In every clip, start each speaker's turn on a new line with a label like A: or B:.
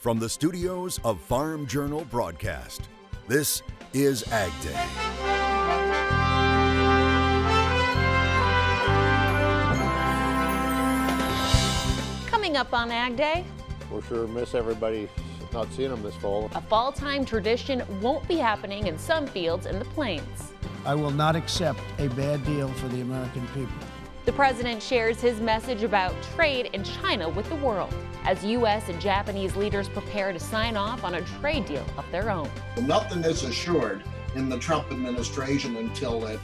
A: From the studios of Farm Journal Broadcast, this is AgDay.
B: Coming up on AgDay,
C: we'll sure miss everybody not seeing them this fall.
B: A fall-time tradition won't be happening in some fields in the plains.
D: I will not accept a bad deal for the American people.
B: The president shares his message about trade in China with the world as U.S. and Japanese leaders prepare to sign off on a trade deal of their own.
E: Nothing is assured in the Trump administration until it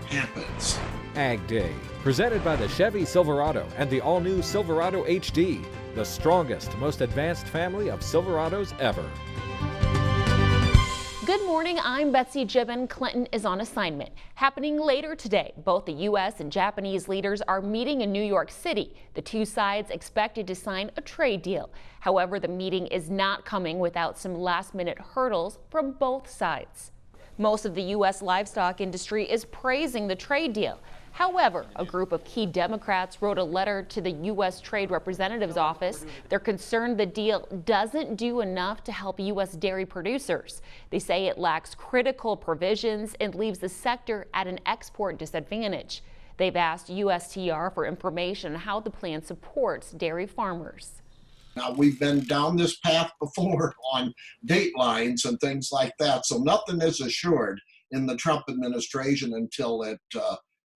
E: happens.
F: AgDay, presented by the Chevy Silverado and the all-new Silverado HD, the strongest, most advanced family of Silverados ever.
B: Good morning, I'm Betsy Gibbon. Clinton is on assignment. Happening later today, both the U.S. and Japanese leaders are meeting in New York City. The two sides expected to sign a trade deal. However, the meeting is not coming without some last-minute hurdles from both sides. Most of the U.S. livestock industry is praising the trade deal. However, a group of key Democrats wrote a letter to the U.S. Trade Representative's office. They're concerned the deal doesn't do enough to help U.S. dairy producers. They say it lacks critical provisions and leaves the sector at an export disadvantage. They've asked USTR for information on how the plan supports dairy farmers.
E: Now, we've been down this path before on datelines and things like that, so nothing is assured in the Trump administration until it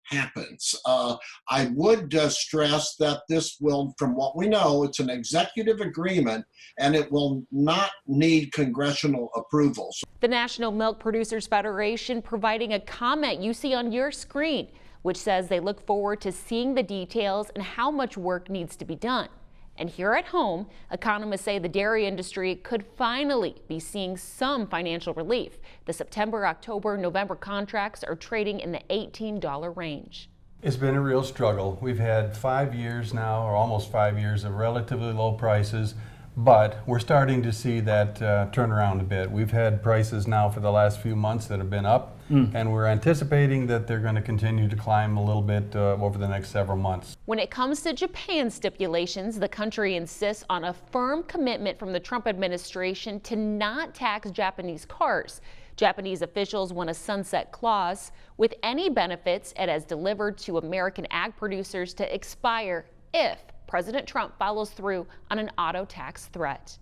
E: happens. I would stress that this will, from what we know, it's an executive agreement and it will not need congressional approvals.
B: The National Milk Producers Federation providing a comment you see on your screen, which says they look forward to seeing the details and how much work needs to be done. And here at home, economists say the dairy industry could finally be seeing some financial relief. The September, October, November contracts are trading in the $18 range.
G: It's been a real struggle. We've had 5 years now, or almost 5 years, of relatively low prices, but we're starting to see that turn around a bit. We've had prices now for the last few months that have been up, and we're anticipating that they're going to continue to climb a little bit over the next several months.
B: When it comes to Japan stipulations, the country insists on a firm commitment from the Trump administration to not tax Japanese cars. Japanese officials want a sunset clause with any benefits it has delivered to American ag producers to expire if President Trump follows through on an auto tax threat.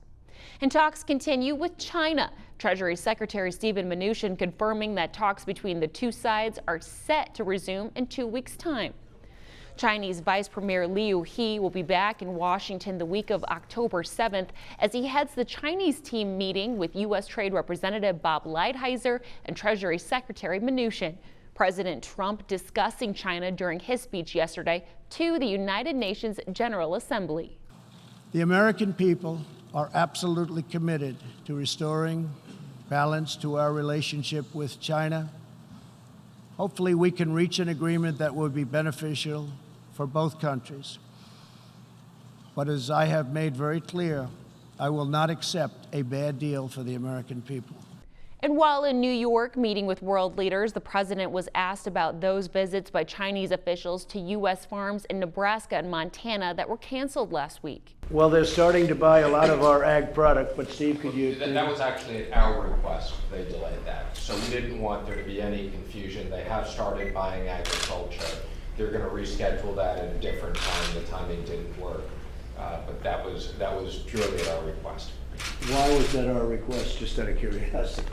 B: And talks continue with China. Treasury Secretary Steven Mnuchin confirming that talks between the two sides are set to resume in 2 weeks' time. Chinese Vice Premier Liu He will be back in Washington the week of October 7th as he heads the Chinese team meeting with U.S. Trade Representative Bob Lighthizer and Treasury Secretary Mnuchin. President Trump discussing China during his speech yesterday to the United Nations General Assembly.
D: The American people are absolutely committed to restoring balance to our relationship with China. Hopefully we can reach an agreement that will be beneficial for both countries. But as I have made very clear, I will not accept a bad deal for the American people.
B: And while in New York meeting with world leaders, the president was asked about those visits by Chinese officials to U.S. farms in Nebraska and Montana that were canceled last week.
D: Well, they're starting to buy a lot of our ag product, but Steve, could you...
H: That was actually at our request they delayed that. So we didn't want there to be any confusion. They have started buying agriculture. They're going to reschedule that at a different time. The timing didn't work. But that was purely at our request.
D: Why was that our request, just out of curiosity?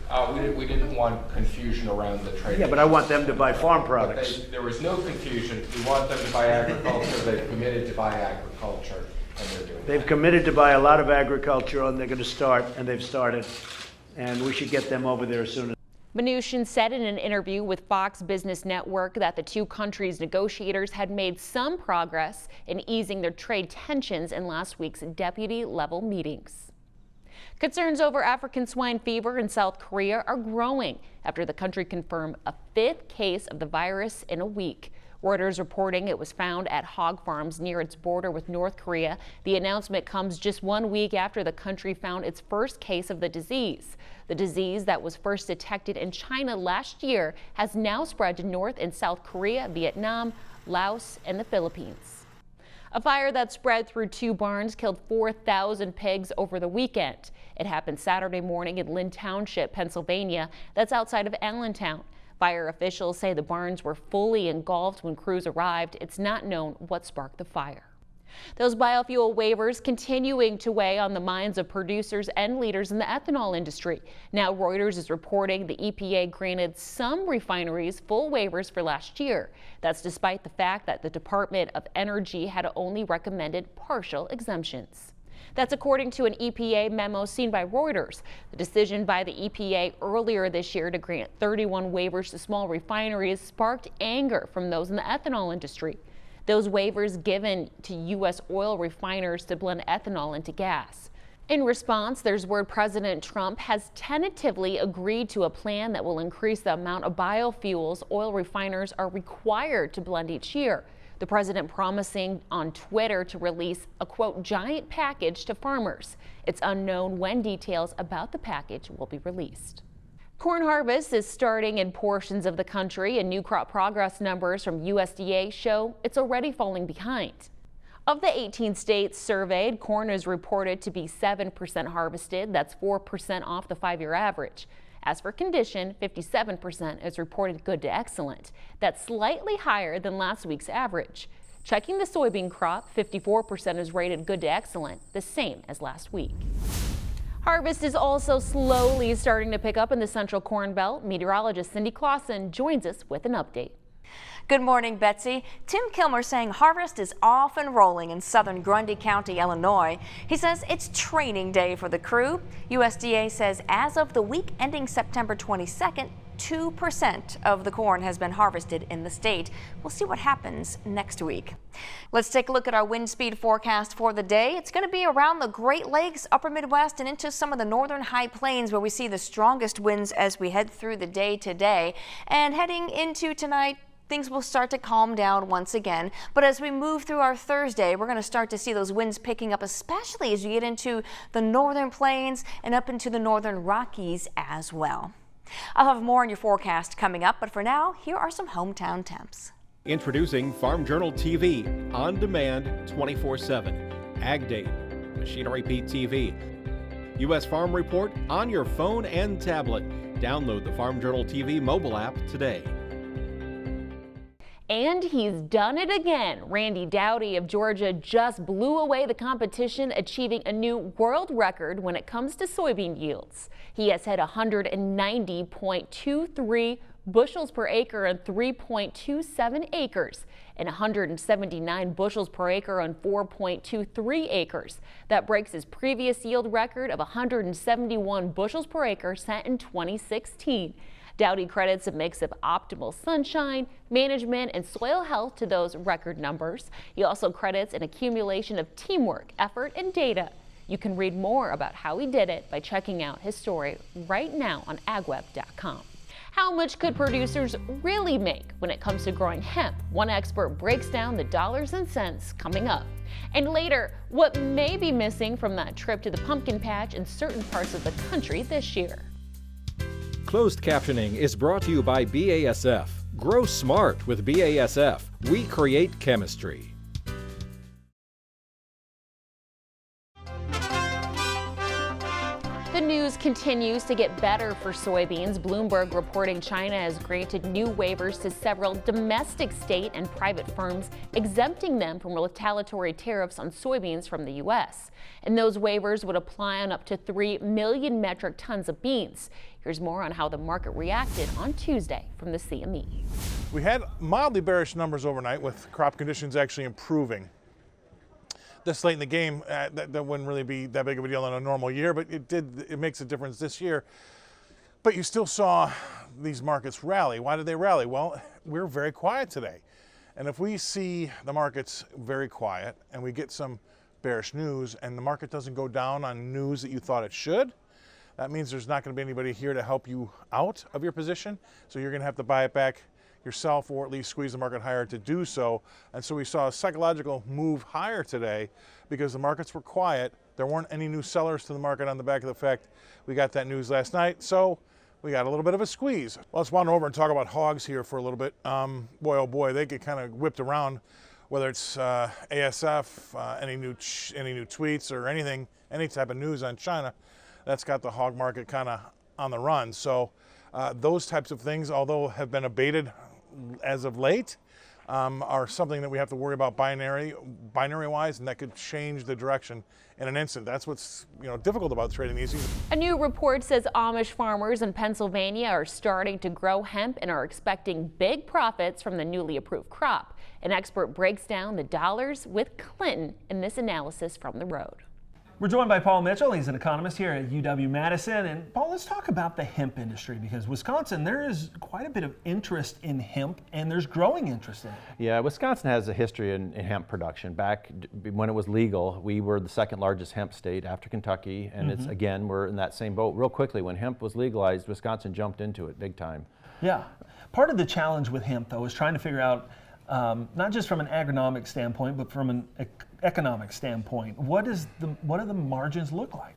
H: We didn't want confusion around the trade.
D: Yeah, but I want them to buy farm products.
H: There was no confusion. We want them to buy agriculture. They've committed to buy agriculture, and they're doing
D: They've committed to buy a lot of agriculture, and they're going to start, and they've started. And we should get them over there as soon as.
B: Mnuchin said in an interview with Fox Business Network that the two countries' negotiators had made some progress in easing their trade tensions in last week's deputy-level meetings. Concerns over African swine fever in South Korea are growing after the country confirmed a 5th case of the virus in a week. Reuters reporting it was found at hog farms near its border with North Korea. The announcement comes just 1 week after the country found its first case of the disease. The disease that was first detected in China last year has now spread to North and South Korea, Vietnam, Laos, and the Philippines. A fire that spread through 2 barns killed 4,000 pigs over the weekend. It happened Saturday morning in Lynn Township, Pennsylvania. That's outside of Allentown. Fire officials say the barns were fully engulfed when crews arrived. It's not known what sparked the fire. Those biofuel waivers continuing to weigh on the minds of producers and leaders in the ethanol industry. Now Reuters is reporting the EPA granted some refineries full waivers for last year. That's despite the fact that the Department of Energy had only recommended partial exemptions. That's according to an EPA memo seen by Reuters. The decision by the EPA earlier this year to grant 31 waivers to small refineries sparked anger from those in the ethanol industry. Those waivers given to U.S. oil refiners to blend ethanol into gas. In response, there's word President Trump has tentatively agreed to a plan that will increase the amount of biofuels oil refiners are required to blend each year. The president promising on Twitter to release a, quote, giant package to farmers. It's unknown when details about the package will be released. Corn harvest is starting in portions of the country, and new crop progress numbers from USDA show it's already falling behind. Of the 18 states surveyed, corn is reported to be 7% harvested. That's 4% off the 5-year average. As for condition, 57% is reported good to excellent. That's slightly higher than last week's average. Checking the soybean crop, 54% is rated good to excellent, the same as last week. Harvest is also slowly starting to pick up in the central Corn Belt. Meteorologist Cindy Clausen joins us with an update.
I: Good morning, Betsy. Tim Kilmer saying harvest is off and rolling in southern Grundy County, Illinois. He says it's training day for the crew. USDA says as of the week ending September 22nd, 2% of the corn has been harvested in the state. We'll see what happens next week. Let's take a look at our wind speed forecast for the day. It's going to be around the Great Lakes, upper Midwest, and into some of the northern high plains where we see the strongest winds as we head through the day today. And heading into tonight, things will start to calm down once again. But as we move through our Thursday, we're going to start to see those winds picking up, especially as you get into the northern plains and up into the northern Rockies as well. I'll have more on your forecast coming up, but for now, here are some hometown temps.
F: Introducing Farm Journal TV, on demand 24/7. AgDay, Machinery Pete TV. U.S. Farm Report on your phone and tablet. Download the Farm Journal TV mobile app today.
B: And he's done it again. Randy Dowdy of Georgia just blew away the competition, achieving a new world record when it comes to soybean yields. He has hit 190.23 bushels per acre on 3.27 acres and 179 bushels per acre on 4.23 acres. That breaks his previous yield record of 171 bushels per acre set in 2016. Dowdy credits a mix of optimal sunshine, management, and soil health to those record numbers. He also credits an accumulation of teamwork, effort, and data. You can read more about how he did it by checking out his story right now on agweb.com. How much could producers really make when it comes to growing hemp? One expert breaks down the dollars and cents coming up. And later, what may be missing from that trip to the pumpkin patch in certain parts of the country this year.
F: Closed captioning is brought to you by BASF. Grow smart with BASF. We create chemistry.
B: The news continues to get better for soybeans. Bloomberg reporting China has granted new waivers to several domestic state and private firms, exempting them from retaliatory tariffs on soybeans from the U.S. And those waivers would apply on up to 3 million metric tons of beans. Here's more on how the market reacted on Tuesday from the CME.
J: We had mildly bearish numbers overnight with crop conditions actually improving. This late in the game, that wouldn't really be that big of a deal in a normal year, but it makes a difference this year. But you still saw these markets rally. Why did they rally? Well, we're very quiet today. And if we see the markets very quiet and we get some bearish news and the market doesn't go down on news that you thought it should, that means there's not going to be anybody here to help you out of your position. So you're going to have to buy it back yourself or at least squeeze the market higher to do so. And so we saw a psychological move higher today because the markets were quiet. There weren't any new sellers to the market on the back of the fact we got that news last night. So we got a little bit of a squeeze. Well, let's wander over and talk about hogs here for a little bit. Boy, oh boy, they get kind of whipped around whether it's ASF, any new tweets or anything, any type of news on China, that's got the hog market kind of on the run. So those types of things, although have been abated as of late, are something that we have to worry about binary-wise, and that could change the direction in an instant. That's what's difficult about trading these.
B: A new report says Amish farmers in Pennsylvania are starting to grow hemp and are expecting big profits from the newly approved crop. An expert breaks down the dollars with Clinton in this analysis from the road.
K: We're joined by Paul Mitchell. He's an economist here at UW-Madison. And Paul, let's talk about the hemp industry, because Wisconsin, there is quite a bit of interest in hemp, and there's growing interest in it.
L: Yeah, Wisconsin has a history in hemp production. Back when it was legal, we were the second largest hemp state after Kentucky, and it's, again, we're in that same boat. Real quickly, when hemp was legalized, Wisconsin jumped into it big time.
K: Yeah. Part of the challenge with hemp, though, is trying to figure out, not just from an agronomic standpoint, but from an economic standpoint, what do the margins look like?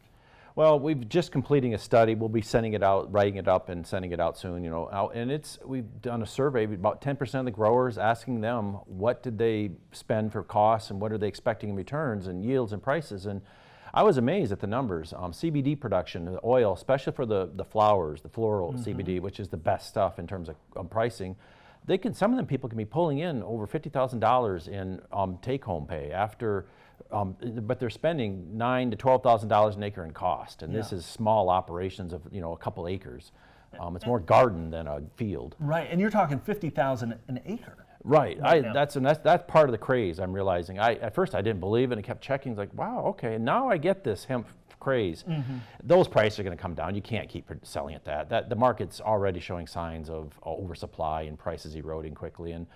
L: Well, we're just completing a study. We'll be sending it out, writing it up, and sending it out soon. And we've done a survey with about 10% of the growers, asking them what did they spend for costs and what are they expecting in returns and yields and prices. And I was amazed at the numbers. CBD production, the oil, especially for the flowers, the floral CBD, which is the best stuff in terms of pricing. Some of them people can be pulling in over $50,000 in take-home pay after, but they're spending $9,000 to $12,000 an acre in cost, and this is small operations of a couple acres. It's more garden than a field.
K: Right, and you're talking $50,000 an acre.
L: Right, that's part of the craze. I'm realizing. At first I didn't believe it, and I kept checking. It's like, wow, okay, now I get this hemp craze. Those prices are going to come down. You can't keep selling at that. The market's already showing signs of oversupply and prices eroding quickly. And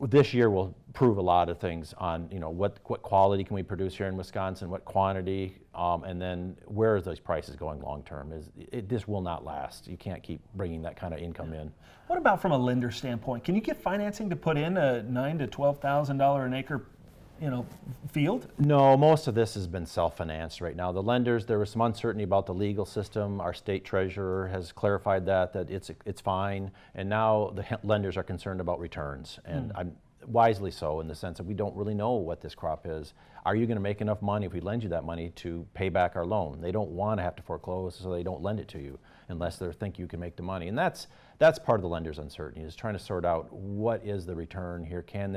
L: this year will prove a lot of things on what quality can we produce here in Wisconsin, what quantity, and then where are those prices going long term? This will not last. You can't keep bringing that kind of income in.
K: What about from a lender standpoint? Can you get financing to put in a $9,000 to $12,000 an acre field?
L: No, most of this has been self-financed right now. The lenders, there was some uncertainty about the legal system. Our state treasurer has clarified that it's fine, and now the lenders are concerned about returns, and wisely so, in the sense that we don't really know what this crop is. Are you going to make enough money if we lend you that money to pay back our loan? They don't want to have to foreclose, so they don't lend it to you unless they think you can make the money. And that's part of the lender's uncertainty, is trying to sort out what is the return here. Can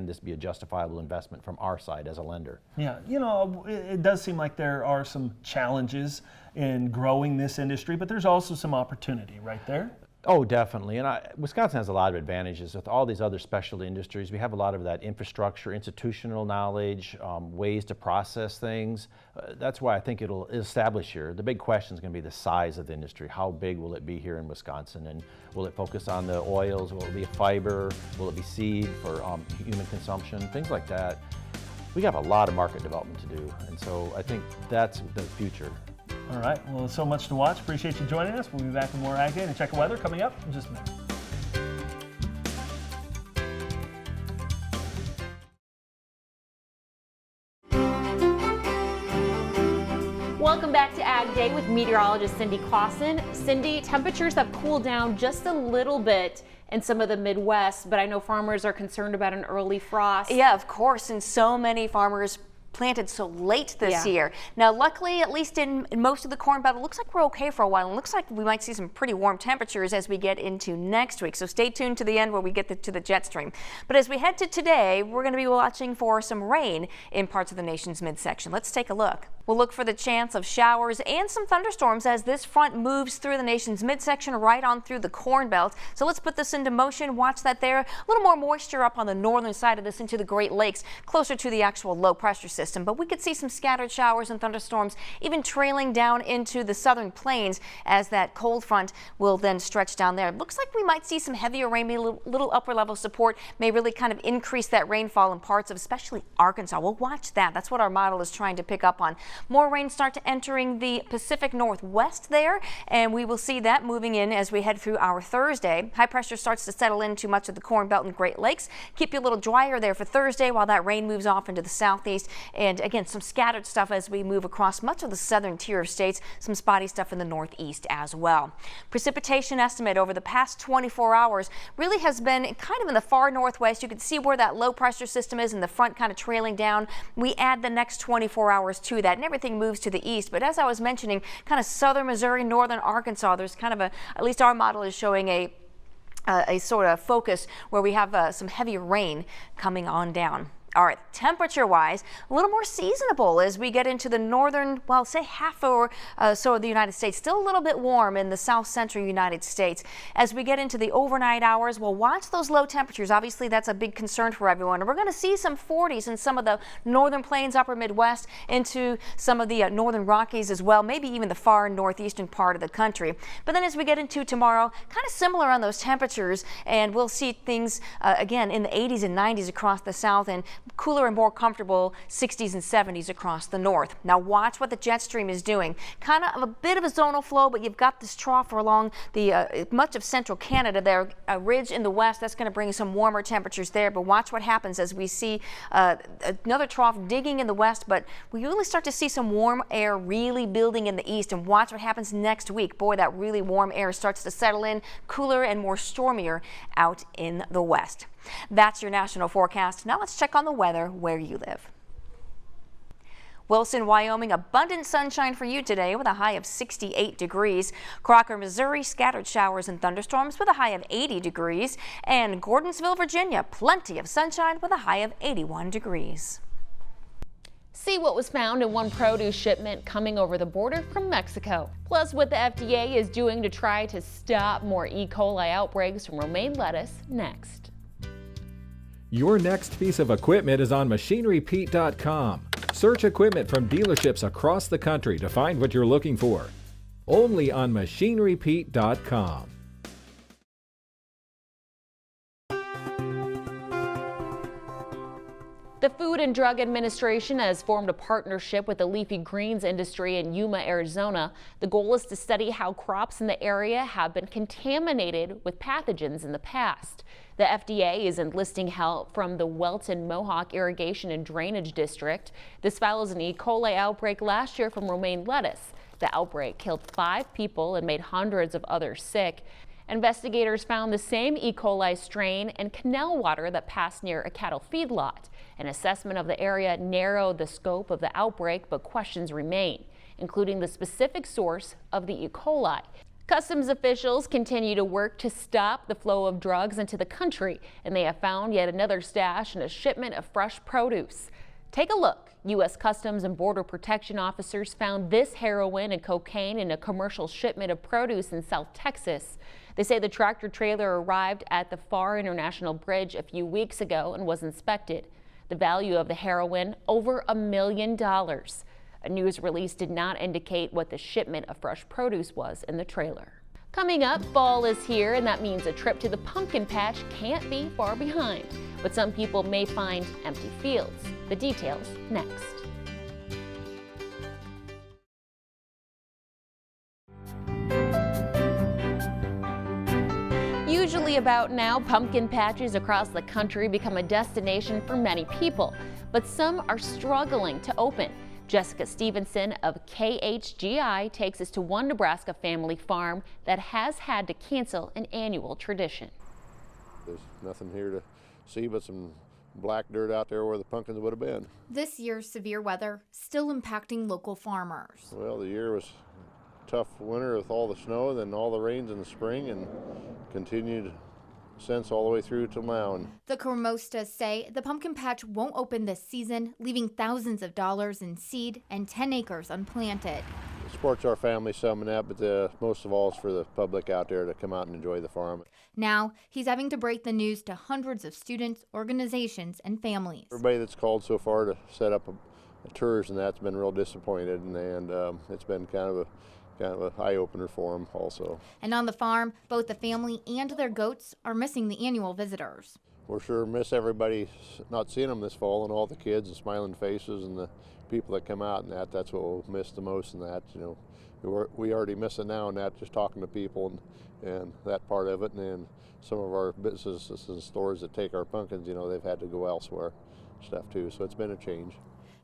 L: this be a justifiable investment from our side as a lender?
K: Yeah, it does seem like there are some challenges in growing this industry, but there's also some opportunity right there.
L: Oh, definitely. And Wisconsin has a lot of advantages with all these other specialty industries. We have a lot of that infrastructure, institutional knowledge, ways to process things. That's why I think it'll establish here. The big question is going to be the size of the industry. How big will it be here in Wisconsin? And will it focus on the oils? Will it be a fiber? Will it be seed for human consumption? Things like that. We have a lot of market development to do. And so I think that's the future.
K: All right, well, so much to watch. Appreciate you joining us. We'll be back with more AgDay and Check the Weather coming up in just a minute.
B: Welcome back to AgDay with meteorologist Cindy Clausen. Cindy, temperatures have cooled down just a little bit in some of the Midwest, but I know farmers are concerned about an early frost.
I: Yeah, of course, and so many farmers planted so late this year. Now, luckily, at least in most of the Corn Belt, it looks like we're okay for a while. It looks like we might see some pretty warm temperatures as we get into next week. So stay tuned to the end where we get to the jet stream. But as we head to today, we're going to be watching for some rain in parts of the nation's midsection. Let's take a look. We'll look for the chance of showers and some thunderstorms as this front moves through the nation's midsection right on through the Corn Belt. So let's put this into motion. Watch that there. A little more moisture up on the northern side of this into the Great Lakes, closer to the actual low pressure system. But we could see some scattered showers and thunderstorms even trailing down into the southern plains as that cold front will then stretch down there. It looks like we might see some heavier rain, maybe a little upper level support may really kind of increase that rainfall in parts of especially Arkansas. We'll watch that. That's what our model is trying to pick up on. More rain start to entering the Pacific Northwest there, and we will see that moving in as we head through our Thursday. High pressure starts to settle into much of the Corn Belt and Great Lakes. Keep you a little drier there for Thursday while that rain moves off into the southeast. And again, some scattered stuff as we move across much of the southern tier of states. Some spotty stuff in the northeast as well. Precipitation estimate over the past 24 hours really has been kind of in the far northwest. You can see where that low pressure system is in the front, kind of trailing down. We add the next 24 hours to that and everything moves to the east. But as I was mentioning, kind of southern Missouri, northern Arkansas, there's kind of at least our model is showing a sort of focus where we have some heavy rain coming on down. All right, temperature-wise, a little more seasonable as we get into the northern, well, say half or so of the United States. Still a little bit warm in the south central United States. As we get into the overnight hours, we'll watch those low temperatures. Obviously, that's a big concern for everyone. And we're going to see some 40s in some of the northern plains, upper Midwest, into some of the northern Rockies as well, maybe even the far northeastern part of the country. But then as we get into tomorrow, kind of similar on those temperatures, and we'll see things again in the 80s and 90s across the south, and cooler and more comfortable 60s and 70s across the north. Now watch what the jet stream is doing. Kind of a bit of a zonal flow, but you've got this trough along the much of central Canada there, a ridge in the west. That's going to bring some warmer temperatures there, but watch what happens as we see another trough digging in the west, but we really start to see some warm air really building in the east, and watch what happens next week. Boy, that really warm air starts to settle in, cooler and more stormier out in the west. That's your national forecast. Now let's check on the weather where you live. Wilson, Wyoming, abundant sunshine for you today with a high of 68 degrees. Crocker, Missouri, scattered showers and thunderstorms with a high of 80 degrees. And Gordonsville, Virginia, plenty of sunshine with a high of 81 degrees.
B: See what was found in one produce shipment coming over the border from Mexico. Plus what the FDA is doing to try to stop more E. coli outbreaks from romaine lettuce next.
F: Your next piece of equipment is on MachineryPete.com. Search equipment from dealerships across the country to find what you're looking for. Only on MachineryPete.com.
B: The Food and Drug Administration has formed a partnership with the leafy greens industry in Yuma, Arizona. The goal is to study how crops in the area have been contaminated with pathogens in the past. The FDA is enlisting help from the Welton Mohawk Irrigation and Drainage District. This follows an E. coli outbreak last year from romaine lettuce. The outbreak killed 5 people and made hundreds of others sick. Investigators found the same E. coli strain in canal water that passed near a cattle feedlot. An assessment of the area narrowed the scope of the outbreak, but questions remain, including the specific source of the E. coli. Customs officials continue to work to stop the flow of drugs into the country, and they have found yet another stash and a shipment of fresh produce. Take a look. U.S. Customs and Border Protection officers found this heroin and cocaine in a commercial shipment of produce in South Texas. They say the tractor trailer arrived at the Far International Bridge a few weeks ago and was inspected. The value of the heroin, over $1 million. A news release did not indicate what the shipment of fresh produce was in the trailer. Coming up, fall is here, and that means a trip to the pumpkin patch can't be far behind. But some people may find empty fields. The details next. Usually about now, pumpkin patches across the country become a destination for many people, but some are struggling to open. Jessica Stevenson of KHGI takes us to one Nebraska family farm that has had to cancel an annual tradition.
C: There's nothing here to see but some black dirt out there where the pumpkins would have been.
M: This year's severe weather still impacting local farmers.
C: Well, the year was a tough winter with all the snow, then all the rains in the spring, and continued since all the way through till now.
M: The Cormostas say the pumpkin patch won't open this season, leaving thousands of dollars in seed and 10 acres unplanted.
C: It supports our family some and that, but most of all is for the public out there to come out and enjoy the farm.
M: Now, he's having to break the news to hundreds of students, organizations, and families.
C: Everybody that's called so far to set up tours and that's been real disappointed, and it's been kind of a eye-opener for them also.
M: And on the farm, both the family and their goats are missing the annual visitors.
C: We're sure miss everybody not seeing them this fall, and all the kids and smiling faces and the people that come out and that's what we'll miss the most in that, you know. We already miss it now, and that just talking to people and that part of it, and then some of our businesses and stores that take our pumpkins, you know, they've had to go elsewhere, stuff too. So it's been a change.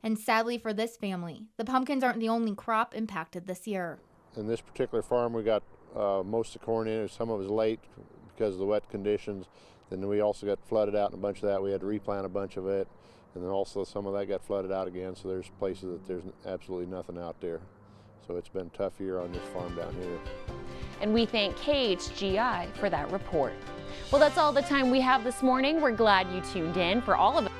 M: And sadly for this family, the pumpkins aren't the only crop impacted this year.
C: In this particular farm, we got most of the corn in. Some of it was late because of the wet conditions. Then we also got flooded out, and a bunch of that we had to replant a bunch of it, and then also some of that got flooded out again. So there's places that there's absolutely nothing out there. So it's been a tough year on this farm down here.
B: And we thank KHGI for that report. Well, that's all the time we have this morning. We're glad you tuned in. For all of it.